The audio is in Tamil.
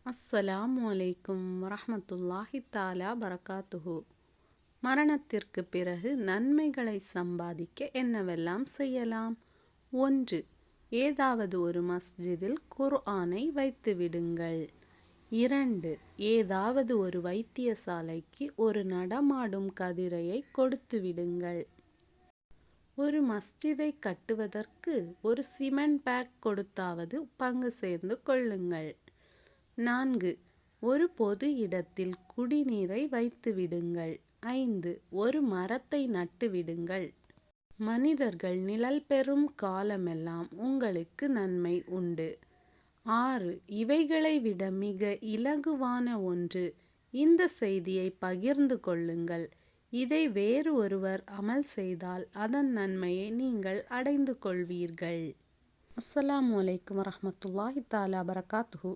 அஸ்ஸலாமு அலைக்கும் வரஹ்மத்துல்லாஹி தஆலா பரகாத்துஹு. மரணத்திற்கு பிறகு நன்மைகளை சம்பாதிக்க என்னவெல்லாம் செய்யலாம்? 1. ஏதாவது ஒரு மஸ்ஜிதில் குர்ஆனை வைத்து விடுங்கள். 2. ஏதாவது ஒரு வைத்தியசாலைக்கு ஒரு நடமாடும் கதிரையை கொடுத்து விடுங்கள். ஒரு மஸ்ஜிதை கட்டுவதற்கு ஒரு சிமெண்ட் பேக் கொடுத்தாவது பங்கு சேர்ந்து கொள்ளுங்கள். 4. ஒரு பொது இடத்தில் குடிநீரை வைத்து விடுங்கள். 5. ஒரு மரத்தை நட்டு விடுங்கள். மனிதர்கள் நிழல் பெறும் காலமெல்லாம் உங்களுக்கு நன்மை உண்டு. 6. இவைகளை விட மிக இலகுவான ஒன்று. இந்த செய்தியை பகிர்ந்து கொள்ளுங்கள். இதை வேறு ஒருவர் அமல் செய்தால் அதன் நன்மையை நீங்கள் அடைந்து கொள்வீர்கள். அஸ்ஸலாமு அலைக்கும் வரஹ்மத்துல்லாஹி தஆலா பரகாத்துஹு.